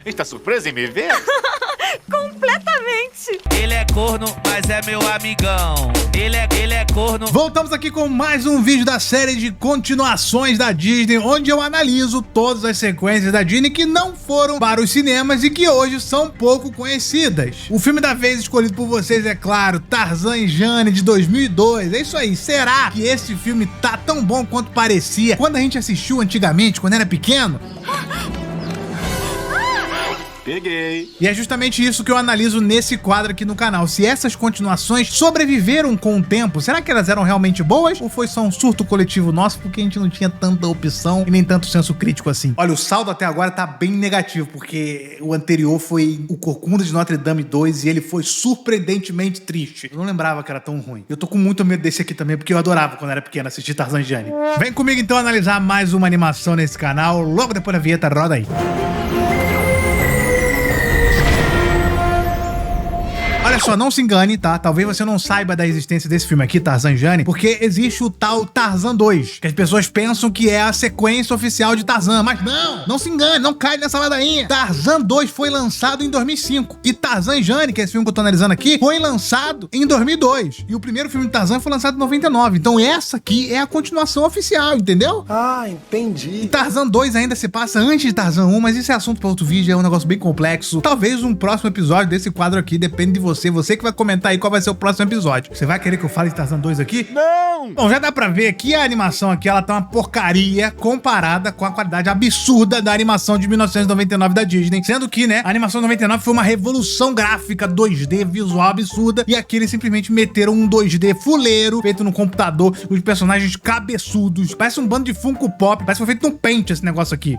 Está surpreso em me ver? Completamente. Ele é corno, mas é meu amigão. Ele é corno. Voltamos aqui com mais um vídeo da série de continuações da Disney, onde eu analiso todas as sequências da Disney que não foram para os cinemas e que hoje são pouco conhecidas. O filme da vez escolhido por vocês é, claro, Tarzan e Jane, de 2002. É isso aí. Será que esse filme tá tão bom quanto parecia quando a gente assistiu antigamente, quando era pequeno? Peguei. E é justamente isso que eu analiso nesse quadro aqui no canal. Se essas continuações sobreviveram com o tempo, será que elas eram realmente boas? Ou foi só um surto coletivo nosso porque a gente não tinha tanta opção e nem tanto senso crítico assim? Olha, o saldo até agora tá bem negativo, porque o anterior foi o Corcunda de Notre Dame 2 e ele foi surpreendentemente triste. Eu não lembrava que era tão ruim. Eu tô com muito medo desse aqui também, porque eu adorava quando era pequeno assistir Tarzan e Jane. Vem comigo então analisar mais uma animação nesse canal. Logo depois da vinheta, roda aí. Olha só, não se engane, tá? Talvez você não saiba da existência desse filme aqui, Tarzan e Jane, porque existe o tal Tarzan 2, que as pessoas pensam que é a sequência oficial de Tarzan, mas não se engane, não cai nessa ladainha. Tarzan 2 foi lançado em 2005 e Tarzan e Jane, que é esse filme que eu tô analisando aqui, foi lançado em 2002 e o primeiro filme de Tarzan foi lançado em 99, então essa aqui é a continuação oficial, entendeu? Ah, entendi. E Tarzan 2 ainda se passa antes de Tarzan 1, mas isso é assunto para outro vídeo, é um negócio bem complexo. Talvez um próximo episódio desse quadro aqui, depende de você que vai comentar aí qual vai ser o próximo episódio. Você vai querer que eu fale de Tarzan 2 aqui? Não! Bom, já dá pra ver que a animação aqui, ela tá uma porcaria comparada com a qualidade absurda da animação de 1999 da Disney, sendo que, né, a animação de 99 foi uma revolução gráfica 2D visual absurda e aqui eles simplesmente meteram um 2D fuleiro, feito no computador, os personagens cabeçudos, parece um bando de Funko Pop, parece que foi feito num Paint esse negócio aqui.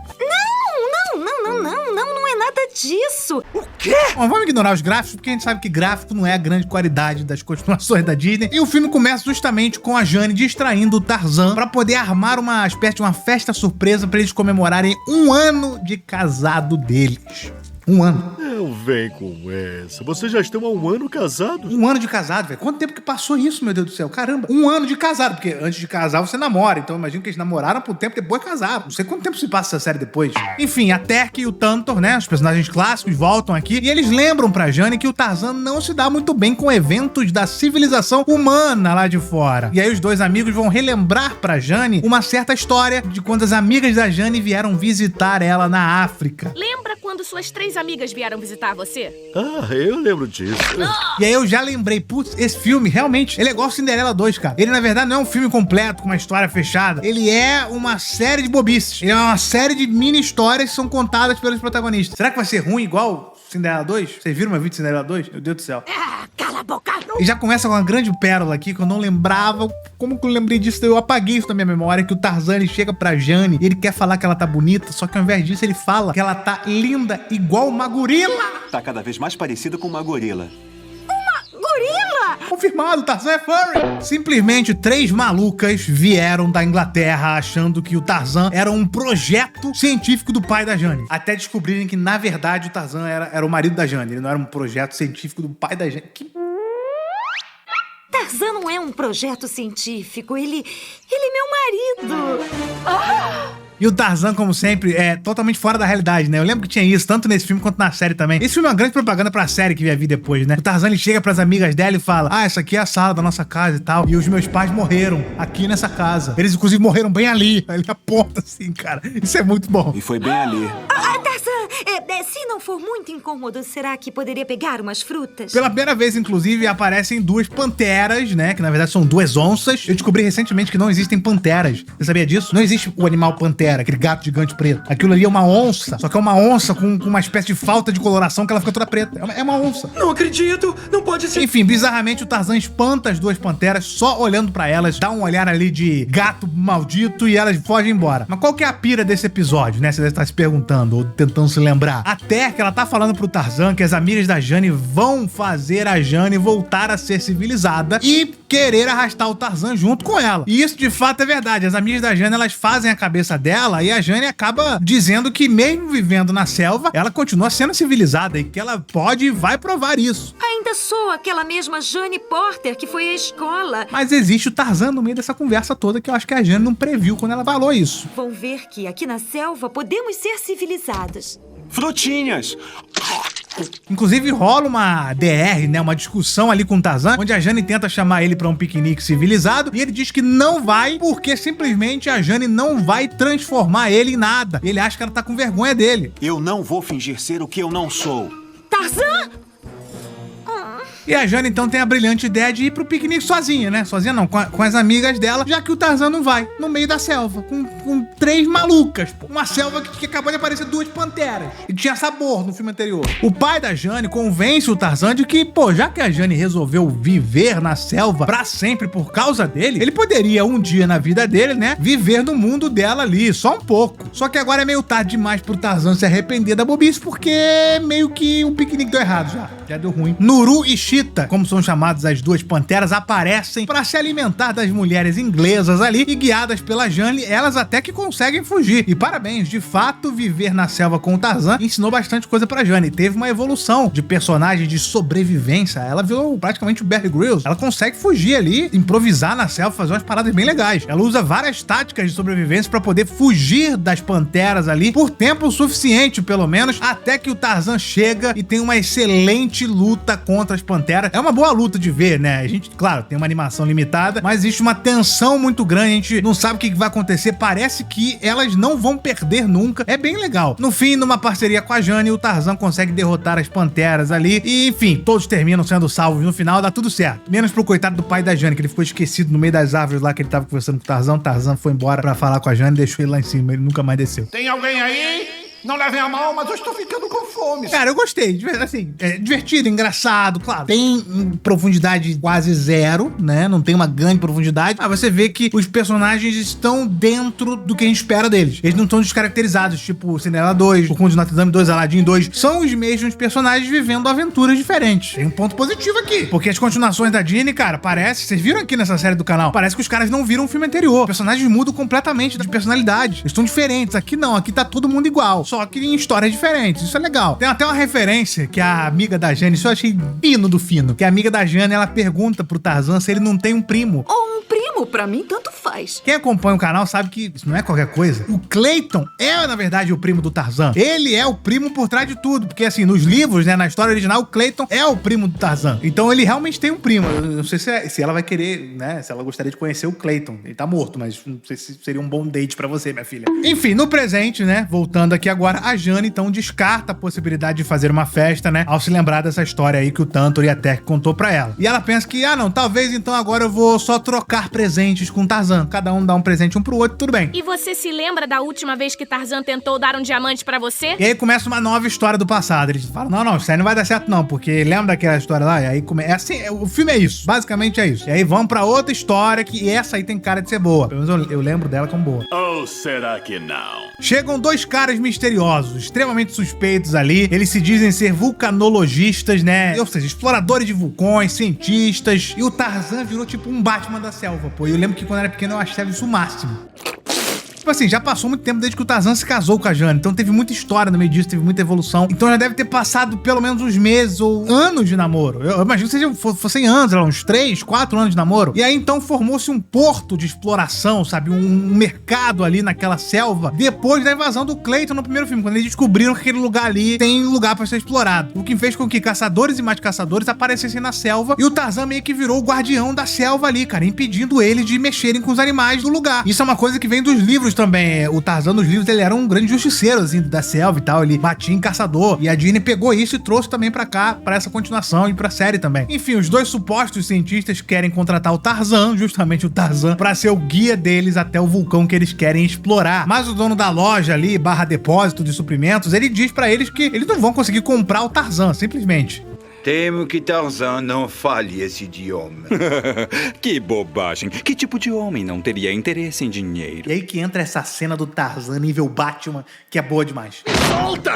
Não é nada disso. O quê? Bom, vamos ignorar os gráficos, porque a gente sabe que gráfico não é a grande qualidade das continuações da Disney. E o filme começa justamente com a Jane distraindo o Tarzan pra poder armar uma espécie de uma festa surpresa pra eles comemorarem 1 ano de casado deles. 1 ano. Não vem com essa. Vocês já estão há 1 ano casados? 1 ano de casado, velho. Quanto tempo que passou isso, meu Deus do céu? Caramba. 1 ano de casado, porque antes de casar você namora. Então eu imagino que eles namoraram por tempo depois casaram. Não sei quanto tempo se passa essa série depois. Enfim, a Terk e o Tantor, né? Os personagens clássicos voltam aqui e eles lembram pra Jane que o Tarzan não se dá muito bem com eventos da civilização humana lá de fora. E aí os dois amigos vão relembrar pra Jane uma certa história de quando as amigas da Jane vieram visitar ela na África. Lembra quando suas 3 amigas vieram visitar você? Ah, eu lembro disso. E aí eu já lembrei, putz, esse filme realmente, ele é igual Cinderela 2, cara. Ele na verdade não é um filme completo, com uma história fechada. Ele é uma série de bobices. Ele é uma série de mini histórias que são contadas pelos protagonistas. Será que vai ser ruim igual Cinderela 2? Vocês viram meu vídeo de Cinderela 2? Meu Deus do céu. Cala a boca. E já começa com uma grande pérola aqui, que eu não lembrava. Como que eu lembrei disso? Eu apaguei isso da minha memória, que o Tarzan, ele chega pra Jane e ele quer falar que ela tá bonita, só que ao invés disso ele fala que ela tá linda igual uma gorila. Tá cada vez mais parecida com uma gorila. Gorila! Confirmado, Tarzan é furry. Simplesmente 3 malucas vieram da Inglaterra achando que o Tarzan era um projeto científico do pai da Jane. Até descobrirem que, na verdade, o Tarzan era o marido da Jane. Ele não era um projeto científico do pai da Jane. Tarzan não é um projeto científico. Ele é meu marido. E o Tarzan, como sempre, é totalmente fora da realidade, né? Eu lembro que tinha isso, tanto nesse filme quanto na série também. Esse filme é uma grande propaganda pra série que ia vir depois, né? O Tarzan, ele chega pras amigas dela e fala: ah, essa aqui é a sala da nossa casa e tal. E os meus pais morreram aqui nessa casa. Eles, inclusive, morreram bem ali. Aí ele aponta assim, cara. Isso é muito bom. E foi bem ali. Tarzan, se não for muito incômodo, será que poderia pegar umas frutas? Pela primeira vez, inclusive, aparecem 2 panteras, né? Que na verdade são 2 onças. Eu descobri recentemente que não existem panteras. Você sabia disso? Não existe o animal pantera, aquele gato gigante preto. Aquilo ali é uma onça, só que é uma onça com uma espécie de falta de coloração que ela fica toda preta. É uma onça. Não acredito! Não pode ser! Enfim, bizarramente o Tarzan espanta as 2 panteras só olhando pra elas, dá um olhar ali de gato maldito e elas fogem embora. Mas qual que é a pira desse episódio, né? Você deve estar se perguntando ou tentando se lembrar. Até que ela tá falando pro Tarzan que as amigas da Jane vão fazer a Jane voltar a ser civilizada e querer arrastar o Tarzan junto com ela. E isso de fato é verdade. As amigas da Jane, elas fazem a cabeça dela e a Jane acaba dizendo que mesmo vivendo na selva, ela continua sendo civilizada e que ela pode e vai provar isso. Ainda sou aquela mesma Jane Porter que foi à escola. Mas existe o Tarzan no meio dessa conversa toda que eu acho que a Jane não previu quando ela falou isso. Vão ver que aqui na selva podemos ser civilizados. Frutinhas! Inclusive rola uma DR, né, uma discussão ali com o Tarzan, onde a Jane tenta chamar ele pra um piquenique civilizado e ele diz que não vai porque simplesmente a Jane não vai transformar ele em nada. Ele acha que ela tá com vergonha dele. Eu não vou fingir ser o que eu não sou. Tarzan? E a Jane então tem a brilhante ideia de ir pro piquenique sozinha, né? Sozinha não, com as amigas dela, já que o Tarzan não vai, no meio da selva, com 3 malucas, pô. Uma selva que acabou de aparecer 2 panteras. E tinha sabor no filme anterior. O pai da Jane convence o Tarzan de que, pô, já que a Jane resolveu viver na selva pra sempre por causa dele, ele poderia um dia na vida dele, né, viver no mundo dela ali, só um pouco. Só que agora é meio tarde demais pro Tarzan se arrepender da bobice, porque meio que o piquenique deu errado já deu ruim. Nuru e Cheetah, como são chamadas as 2 panteras, aparecem para se alimentar das mulheres inglesas ali e guiadas pela Jane, elas até que conseguem fugir. E parabéns, de fato, viver na selva com o Tarzan ensinou bastante coisa pra Jane. Teve uma evolução de personagem de sobrevivência. Ela virou praticamente o Bear Grylls. Ela consegue fugir ali, improvisar na selva, fazer umas paradas bem legais. Ela usa várias táticas de sobrevivência para poder fugir das panteras ali por tempo suficiente, pelo menos, até que o Tarzan chega e tem uma excelente luta contra as panteras. É uma boa luta de ver, né? A gente, claro, tem uma animação limitada, mas existe uma tensão muito grande, a gente não sabe o que vai acontecer, parece que elas não vão perder nunca, é bem legal. No fim, numa parceria com a Jane, o Tarzan consegue derrotar as panteras ali e, enfim, todos terminam sendo salvos no final, dá tudo certo. Menos pro coitado do pai da Jane, que ele ficou esquecido no meio das árvores lá que ele tava conversando com o Tarzan foi embora pra falar com a Jane e deixou ele lá em cima, ele nunca mais desceu. Tem alguém aí? Não levem a mal, mas eu estou ficando com fome. Cara, eu gostei. Assim, é divertido, engraçado, claro. Tem profundidade quase zero, né? Não tem uma grande profundidade. Mas você vê que os personagens estão dentro do que a gente espera deles. Eles não estão descaracterizados, tipo Cinderela 2, O Conde de Notre Dame 2, Aladdin 2. São os mesmos personagens vivendo aventuras diferentes. Tem um ponto positivo aqui. Porque as continuações da Disney, cara, parece... Vocês viram aqui nessa série do canal? Parece que os caras não viram o filme anterior. Os personagens mudam completamente de personalidade. Eles estão diferentes. Aqui não. Aqui tá todo mundo igual. Só que em histórias diferentes. Isso é legal. Tem até uma referência que a amiga da Jane, isso eu achei fino do fino, que a amiga da Jane, ela pergunta pro Tarzan se ele não tem um primo. Ou um primo, pra mim, tanto faz. Quem acompanha o canal sabe que isso não é qualquer coisa. O Clayton é, na verdade, o primo do Tarzan. Ele é o primo por trás de tudo, porque assim, nos livros, né, na história original, o Clayton é o primo do Tarzan. Então ele realmente tem um primo. Eu não sei se ela vai querer, né, se ela gostaria de conhecer o Clayton. Ele tá morto, mas não sei se seria um bom date pra você, minha filha. Enfim, no presente, né, voltando aqui agora, a Jane, então, descarta a possibilidade de fazer uma festa, né, ao se lembrar dessa história aí que o Tantor e a Terk contou pra ela. E ela pensa que, não, talvez então agora eu vou só trocar presentes com Tarzan. Cada um dá um presente um pro outro, tudo bem. E você se lembra da última vez que Tarzan tentou dar um diamante pra você? E aí começa uma nova história do passado. Eles falam, não, isso aí não vai dar certo não, porque lembra daquela história lá? E aí é assim, o filme é isso, basicamente é isso. E aí vamos pra outra história que essa aí tem cara de ser boa. Pelo menos eu lembro dela como boa. Ou será que não? Chegam 2 caras misteriosos, extremamente suspeitos ali. Eles se dizem ser vulcanologistas, né? Ou seja, exploradores de vulcões, cientistas. E o Tarzan virou tipo um Batman da selva, pô. E eu lembro que quando eu era pequeno eu achava isso o máximo. Tipo assim, já passou muito tempo desde que o Tarzan se casou com a Jane, então teve muita história no meio disso, teve muita evolução. Então já deve ter passado pelo menos uns meses ou anos de namoro. Eu imagino que fossem anos, uns 3, 4 anos de namoro. E aí então formou-se um porto de exploração, sabe? Um mercado ali naquela selva, depois da invasão do Clayton no primeiro filme, quando eles descobriram que aquele lugar ali tem lugar pra ser explorado. O que fez com que caçadores e mais caçadores aparecessem na selva, e o Tarzan meio que virou o guardião da selva ali, cara, impedindo eles de mexerem com os animais do lugar. Isso é uma coisa que vem dos livros também. O Tarzan nos livros, ele era um grande justiceiro, assim, da selva e tal. Ele batia em caçador. E a Disney pegou isso e trouxe também pra cá, pra essa continuação e pra série também. Enfim, os 2 supostos cientistas querem contratar o Tarzan, justamente o Tarzan, pra ser o guia deles até o vulcão que eles querem explorar. Mas o dono da loja ali, /depósito de suprimentos, ele diz pra eles que eles não vão conseguir comprar o Tarzan, simplesmente. Temo que Tarzan não fale esse idioma. Que bobagem. Que tipo de homem não teria interesse em dinheiro? E aí que entra essa cena do Tarzan nível Batman, que é boa demais. Solta!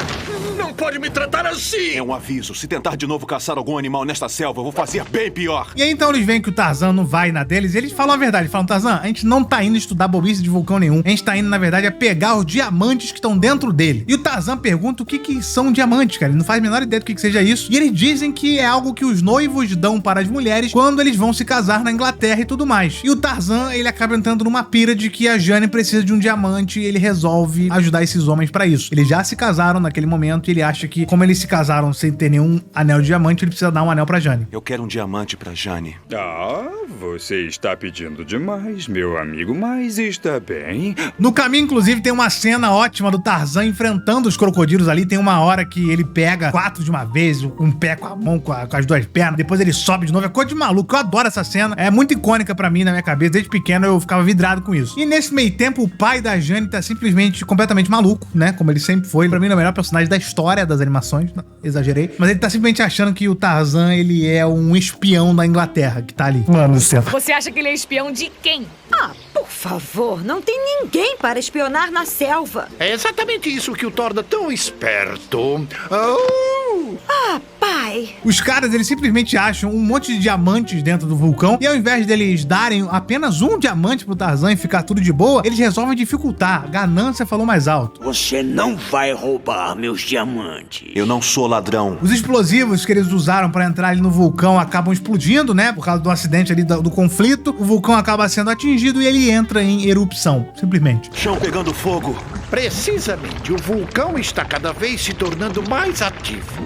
Não pode me tratar assim! É um aviso. Se tentar de novo caçar algum animal nesta selva, eu vou fazer bem pior. E aí então eles veem que o Tarzan não vai na deles e eles falam a verdade. Eles falam, Tarzan, a gente não tá indo estudar bobice de vulcão nenhum. A gente tá indo, na verdade, a pegar os diamantes que estão dentro dele. E o Tarzan pergunta o que são diamantes, cara. Ele não faz a menor ideia do que seja isso. E eles dizem que é algo que os noivos dão para as mulheres quando eles vão se casar na Inglaterra e tudo mais. E o Tarzan, ele acaba entrando numa pira de que a Jane precisa de um diamante e ele resolve ajudar esses homens pra isso. Eles já se casaram naquele momento e ele acha que, como eles se casaram sem ter nenhum anel de diamante, ele precisa dar um anel pra Jane. Eu quero um diamante pra Jane. Ah, você está pedindo demais, meu amigo, mas está bem. No caminho, inclusive, tem uma cena ótima do Tarzan enfrentando os crocodilos ali. Tem uma hora que ele pega 4 de uma vez, um pé com a mão, com as 2 pernas, depois ele sobe de novo. É coisa de maluco. Eu adoro essa cena. É muito icônica pra mim, na minha cabeça. Desde pequeno eu ficava vidrado com isso. E nesse meio tempo, o pai da Jane tá simplesmente completamente maluco, né? Como ele sempre foi. Pra mim, ele é o melhor personagem da história das animações. Não, exagerei. Mas ele tá simplesmente achando que o Tarzan, ele é um espião da Inglaterra que tá ali. Mano do céu. Você acha que ele é espião de quem? Ah, por favor, não tem ninguém para espionar na selva. É exatamente isso que o torna tão esperto. Ah, pai. Os caras, eles simplesmente acham um monte de diamantes dentro do vulcão e ao invés deles darem apenas um diamante pro Tarzan e ficar tudo de boa, eles resolvem dificultar. A ganância falou mais alto. Você não vai roubar meus diamantes. Eu não sou ladrão. Os explosivos que eles usaram pra entrar ali no vulcão acabam explodindo, né? Por causa do acidente ali do conflito. O vulcão acaba sendo atingido e ele entra em erupção, simplesmente. Chão pegando fogo. Precisamente, o vulcão está cada vez se tornando mais ativo.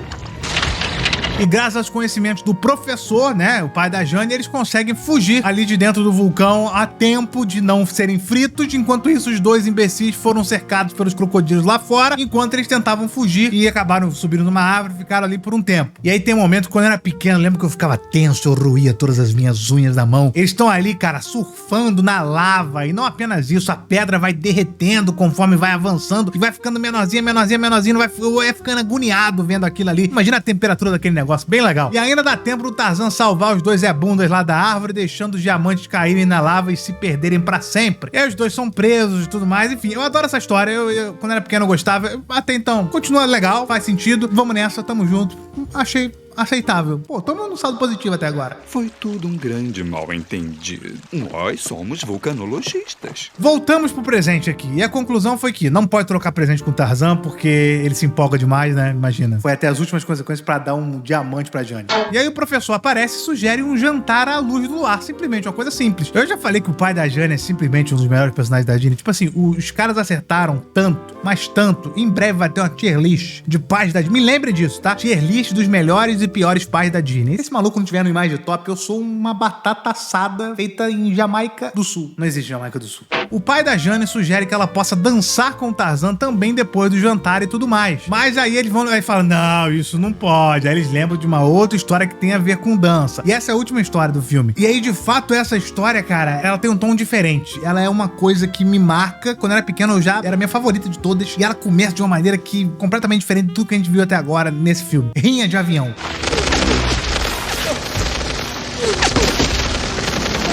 E graças aos conhecimentos do professor, né, o pai da Jane, eles conseguem fugir ali de dentro do vulcão a tempo de não serem fritos. Enquanto isso, os 2 imbecis foram cercados pelos crocodilos lá fora, enquanto eles tentavam fugir e acabaram subindo numa árvore e ficaram ali por um tempo. E aí tem um momento, quando eu era pequeno, lembro que eu ficava tenso, eu roía todas as minhas unhas da mão. Eles estão ali, cara, surfando na lava, e não apenas isso, a pedra vai derretendo conforme vai avançando, e vai ficando menorzinha, vai ficando agoniado vendo aquilo ali. Imagina a temperatura daquele negócio. Bem legal. E ainda dá tempo do Tarzan salvar os 2 bundas lá da árvore, deixando os diamantes caírem na lava e se perderem pra sempre. E aí os 2 são presos e tudo mais. Enfim, eu adoro essa história. Eu quando era pequeno, eu gostava. Até então, continua legal, faz sentido. Vamos nessa, tamo junto. Achei aceitável. Pô, tamo no saldo positivo até agora. Foi tudo um grande mal-entendido. Nós somos vulcanologistas. Voltamos pro presente aqui. E a conclusão foi que não pode trocar presente com o Tarzan, porque ele se empolga demais, né? Imagina. Foi até as últimas consequências pra dar um diamante pra Jane. E aí o professor aparece e sugere um jantar à luz do luar. Simplesmente, uma coisa simples. Eu já falei que o pai da Jane é simplesmente um dos melhores personagens da Disney. Tipo assim, os caras acertaram tanto, mas tanto. Em breve vai ter uma tier list de pais da Disney. Me lembre disso, tá? Tier list dos melhores e piores pais da Disney. Se esse maluco não tiver no Imagem Top, eu sou uma batata assada feita em Jamaica do Sul. Não existe Jamaica do Sul. O pai da Jane sugere que ela possa dançar com o Tarzan também depois do jantar e tudo mais. Mas aí eles vão e falam, não, isso não pode. Aí eles lembram de uma outra história que tem a ver com dança. E essa é a última história do filme. E aí, de fato, essa história, cara, ela tem um tom diferente. Ela é uma coisa que me marca. Quando eu era pequeno, eu já era a minha favorita de todas. E ela começa de uma maneira que completamente diferente de tudo que a gente viu até agora nesse filme. Rinha de avião.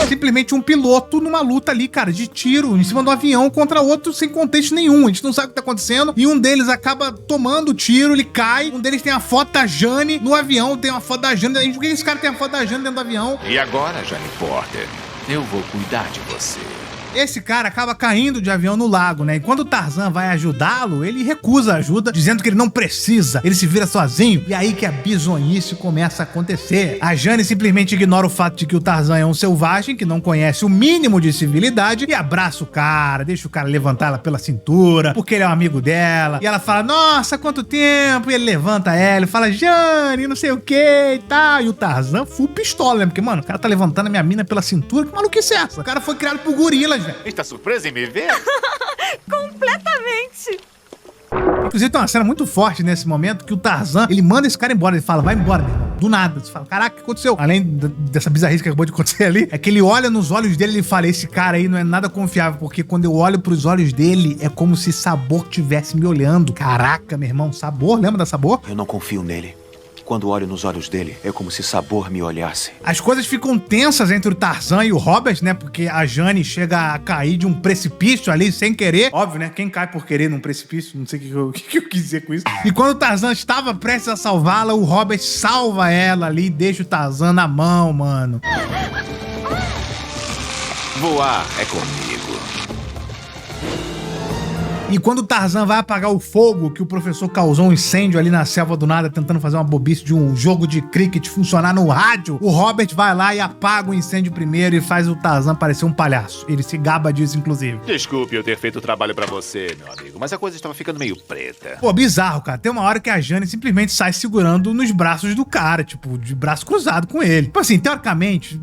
Simplesmente um piloto numa luta ali, cara, de tiro em cima do avião contra outro sem contexto nenhum. A gente não sabe o que tá acontecendo e um deles acaba tomando o tiro, ele cai. Um deles tem a foto da Jane no avião, tem uma foto da Jane. Por que esse cara tem a foto da Jane dentro do avião? E agora, Jane Porter, eu vou cuidar de você. Esse cara acaba caindo de avião no lago, né? E quando o Tarzan vai ajudá-lo, ele recusa a ajuda, dizendo que ele não precisa, ele se vira sozinho. E aí que a bizonhice começa a acontecer. A Jane simplesmente ignora o fato de que o Tarzan é um selvagem, que não conhece o mínimo de civilidade, e abraça o cara, deixa o cara levantar ela pela cintura, porque ele é um amigo dela. E ela fala, nossa, quanto tempo! E ele levanta ela e fala, Jane, não sei o que e tal. E o Tarzan full pistola, né? Porque, mano, o cara tá levantando a minha mina pela cintura, que maluquice é essa? O cara foi criado por gorilas. Está surpresa em me ver? Completamente. Inclusive tem uma cena muito forte nesse momento que o Tarzan, ele manda esse cara embora, ele fala, vai embora, meu irmão. Do nada. Você fala, caraca, o que aconteceu? Além dessa bizarrice que acabou de acontecer ali, é que ele olha nos olhos dele e fala, esse cara aí não é nada confiável, porque quando eu olho pros olhos dele, é como se Sabor estivesse me olhando. Caraca, meu irmão, Sabor, lembra da Sabor? Eu não confio nele. Quando olho nos olhos dele, é como se Sabor me olhasse. As coisas ficam tensas entre o Tarzan e o Robert, né? Porque a Jane chega a cair de um precipício ali sem querer. Óbvio, né? Quem cai por querer num precipício? Não sei o que eu quis dizer com isso. E quando o Tarzan estava prestes a salvá-la, o Robert salva ela ali e deixa o Tarzan na mão, mano. Voar é comigo. E quando o Tarzan vai apagar o fogo, que o professor causou um incêndio ali na selva do nada, tentando fazer uma bobice de um jogo de cricket funcionar no rádio, o Robert vai lá e apaga o incêndio primeiro e faz o Tarzan parecer um palhaço. Ele se gaba disso, inclusive. Desculpe eu ter feito o trabalho pra você, meu amigo, mas a coisa estava ficando meio preta. Pô, bizarro, cara. Tem uma hora que a Jane simplesmente sai segurando nos braços do cara, tipo, de braço cruzado com ele. Tipo assim, teoricamente,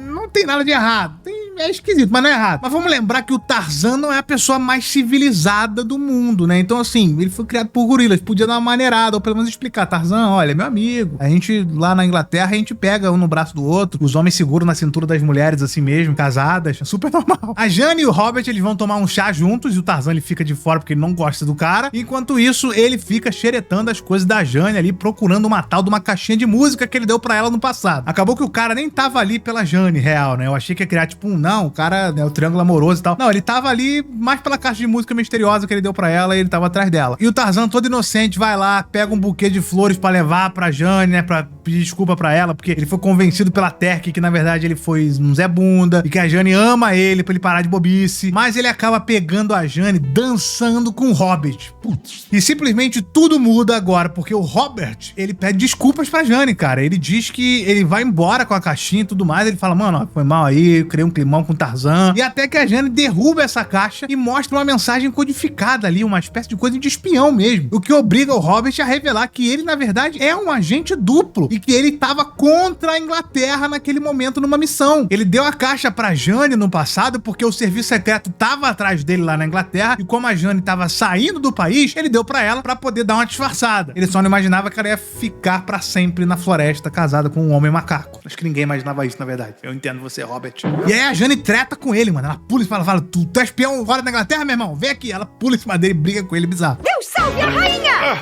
não tem nada de errado. É esquisito, mas não é errado. Mas vamos lembrar que o Tarzan não é a pessoa mais civilizada do mundo, né? Então, assim, ele foi criado por gorilas. Podia dar uma maneirada, ou pelo menos explicar. Tarzan, olha, é meu amigo. A gente, lá na Inglaterra, a gente pega um no braço do outro. Os homens seguram na cintura das mulheres, assim mesmo, casadas. É super normal. A Jane e o Robert, eles vão tomar um chá juntos. E o Tarzan, ele fica de fora porque ele não gosta do cara. Enquanto isso, ele fica xeretando as coisas da Jane ali, procurando uma tal de uma caixinha de música que ele deu pra ela no passado. Acabou que o cara nem tava ali pela Jane, real, né? Eu achei que ia criar, tipo, não, o cara, né, o triângulo amoroso e tal. Não, ele tava ali mais pela caixa de música misteriosa que ele deu pra ela e ele tava atrás dela. E o Tarzan, todo inocente, vai lá, pega um buquê de flores pra levar pra Jane, né, pra pedir desculpa pra ela, porque ele foi convencido pela Terk que, na verdade, ele foi um Zé Bunda e que a Jane ama ele pra ele parar de bobice. Mas ele acaba pegando a Jane dançando com o Robert. Putz. E simplesmente tudo muda agora, porque o Robert, ele pede desculpas pra Jane, cara. Ele diz que ele vai embora com a caixinha e tudo mais. Ele fala, mano, ó, foi mal aí, eu criei um climão com o Tarzan. E até que a Jane derruba essa caixa e mostra uma mensagem codificada ali, uma espécie de coisa de espião mesmo. O que obriga o Robert a revelar que ele, na verdade, é um agente duplo e que ele tava contra a Inglaterra naquele momento numa missão. Ele deu a caixa pra Jane no passado porque o serviço secreto tava atrás dele lá na Inglaterra e como a Jane tava saindo do país, ele deu pra ela pra poder dar uma disfarçada. Ele só não imaginava que ela ia ficar pra sempre na floresta casada com um homem macaco. Acho que ninguém imaginava isso, na verdade. Eu entendo você, Robert. E aí a Jane treta com ele, mano. Ela pula e fala, tu é espião fora da Inglaterra, meu irmão? Vem aqui. Ela pula em cima dele e briga com ele, bizarro. Deus salve a rainha!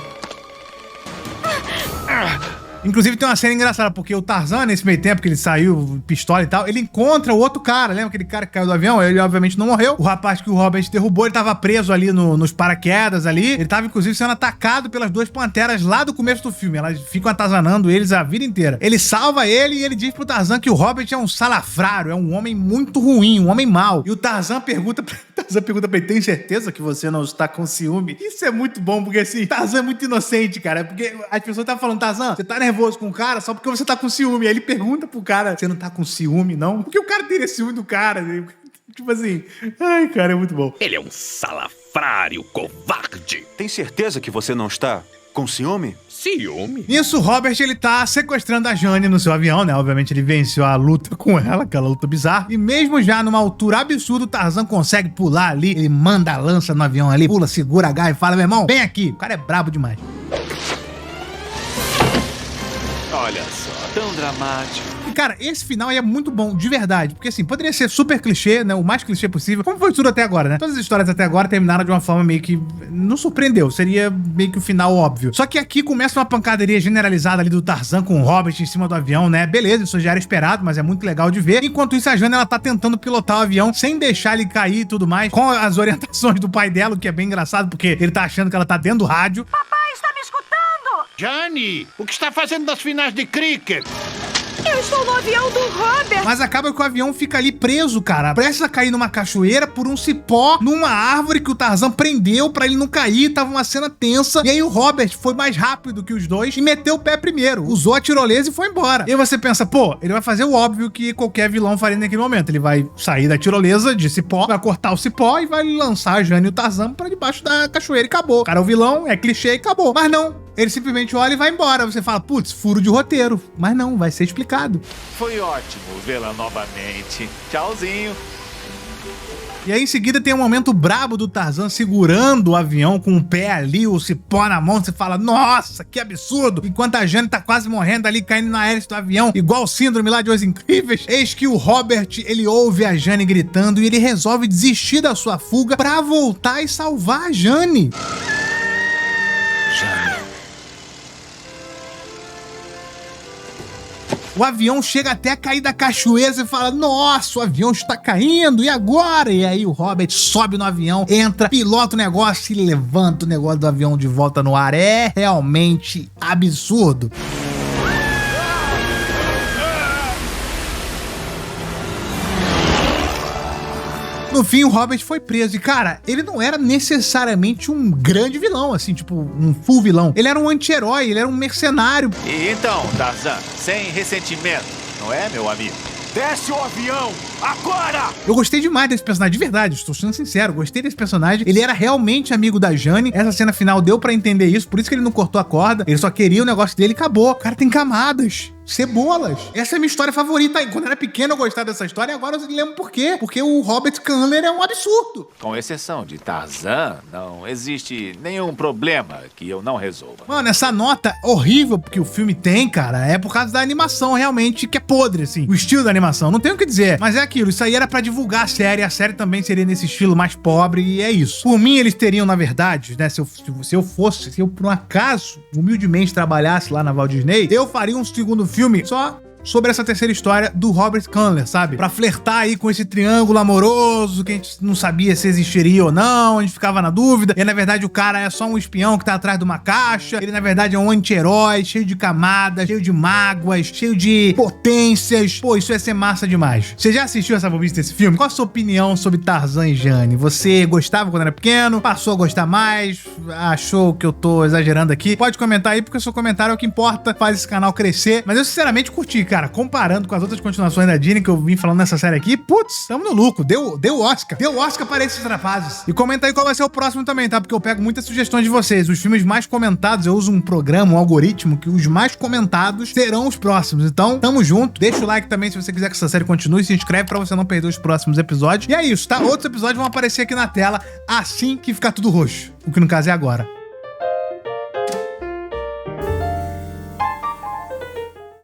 Inclusive tem uma cena engraçada, porque o Tarzan, nesse meio tempo que ele saiu, pistola e tal, ele encontra o outro cara, lembra aquele cara que caiu do avião? Ele obviamente não morreu. O rapaz que o Robert derrubou, ele tava preso ali nos paraquedas ali. Ele tava inclusive sendo atacado pelas duas panteras lá do começo do filme. Elas ficam atazanando eles a vida inteira. Ele salva ele e ele diz pro Tarzan que o Robert é um salafrário, é um homem muito ruim, um homem mau. E o Tarzan pergunta pra ele, tem certeza que você não está com ciúme? Isso é muito bom, porque assim, Tarzan é muito inocente, cara. Porque as pessoas estavam falando, Tarzan, você tá nervoso com o cara só porque você tá com ciúme. Aí ele pergunta pro cara, você não tá com ciúme, não? Porque o cara teria ciúme do cara. Tipo assim, ai, cara, é muito bom. Ele é um salafrário, covarde. Tem certeza que você não está com ciúme? Ciúme? Nisso, Robert, ele tá sequestrando a Jane no seu avião, né? Obviamente ele venceu a luta com ela, aquela luta bizarra. E mesmo já numa altura absurda, o Tarzan consegue pular ali. Ele manda a lança no avião ali, pula, segura a garra e fala, meu irmão, vem aqui. O cara é brabo demais. Olha só, tão dramático. E, cara, esse final aí é muito bom, de verdade. Porque, assim, poderia ser super clichê, né? O mais clichê possível. Como foi tudo até agora, né? Todas as histórias até agora terminaram de uma forma meio que... não surpreendeu. Seria meio que o final óbvio. Só que aqui começa uma pancadaria generalizada ali do Tarzan com o Robert em cima do avião, né? Beleza, isso já era esperado, mas é muito legal de ver. Enquanto isso, a Jane, ela tá tentando pilotar o avião sem deixar ele cair e tudo mais, com as orientações do pai dela, o que é bem engraçado, porque ele tá achando que ela tá dentro do rádio. Papai está me escutando! Jane, o que está fazendo nas finais de cricket? Eu estou no avião do Robert! Mas acaba que o avião fica ali preso, cara. Prestes a cair numa cachoeira por um cipó, numa árvore que o Tarzan prendeu pra ele não cair. Tava uma cena tensa. E aí o Robert foi mais rápido que os dois e meteu o pé primeiro. Usou a tirolesa e foi embora. E aí você pensa, pô, ele vai fazer o óbvio que qualquer vilão faria naquele momento. Ele vai sair da tirolesa de cipó, vai cortar o cipó e vai lançar a Jane e o Tarzan pra debaixo da cachoeira e acabou. O cara é o vilão, é clichê e acabou. Mas não. Ele simplesmente olha e vai embora. Você fala, putz, furo de roteiro. Mas não, vai ser explicado. Foi ótimo vê-la novamente. Tchauzinho. E aí em seguida tem um momento brabo do Tarzan segurando o avião com o pé ali, o cipó na mão. Você fala, nossa, que absurdo. Enquanto a Jane tá quase morrendo ali, caindo na hélice do avião, igual o síndrome lá de Os Incríveis. Eis que o Robert, ele ouve a Jane gritando e ele resolve desistir da sua fuga pra voltar e salvar a Jane. O avião chega até a cair da cachoeira e fala, nossa, o avião está caindo, e agora? E aí o Robert sobe no avião, entra, pilota o negócio e levanta o negócio do avião de volta no ar. É realmente absurdo. No fim, o Hobbit foi preso. E, cara, ele não era necessariamente um grande vilão, assim, tipo, um full vilão. Ele era um anti-herói, ele era um mercenário. E então, Tarzan, sem ressentimento, não é, meu amigo? Desce o avião, agora! Eu gostei demais desse personagem, de verdade, estou sendo sincero, gostei desse personagem. Ele era realmente amigo da Jane. Essa cena final deu pra entender isso, por isso que ele não cortou a corda. Ele só queria o negócio dele e acabou. O cara tem camadas. Cebolas. Essa é a minha história favorita. Quando eu era pequeno eu gostava dessa história e agora eu lembro por quê. Porque o Robert Candler é um absurdo. Com exceção de Tarzan, não existe nenhum problema que eu não resolva. Mano, essa nota horrível que o filme tem, cara, é por causa da animação realmente, que é podre, assim. O estilo da animação, não tem o que dizer. Mas é aquilo, isso aí era pra divulgar a série também seria nesse estilo mais pobre e é isso. Por mim, eles teriam, na verdade, né, se eu por um acaso, humildemente trabalhasse lá na Walt Disney, eu faria um segundo filme só sobre essa terceira história do Robert Candler, sabe? Pra flertar aí com esse triângulo amoroso que a gente não sabia se existiria ou não, a gente ficava na dúvida. E na verdade o cara é só um espião que tá atrás de uma caixa. Ele na verdade é um anti-herói, cheio de camadas, cheio de mágoas, cheio de potências. Pô, isso ia ser massa demais. Você já assistiu essa bobice desse filme? Qual a sua opinião sobre Tarzan e Jane? Você gostava quando era pequeno? Passou a gostar mais? Achou que eu tô exagerando aqui? Pode comentar aí, porque o seu comentário é o que importa, faz esse canal crescer. Mas eu sinceramente curti, cara. Comparando com as outras continuações da Disney que eu vim falando nessa série aqui, putz, tamo no lucro. Deu Oscar. Deu Oscar para esses rapazes. E comenta aí qual vai ser o próximo também, tá? Porque eu pego muitas sugestões de vocês. Os filmes mais comentados, eu uso um programa, um algoritmo, que os mais comentados serão os próximos. Então, tamo junto. Deixa o like também se você quiser que essa série continue. Se inscreve pra você não perder os próximos episódios. E é isso, tá? Outros episódios vão aparecer aqui na tela assim que ficar tudo roxo. O que no caso é agora.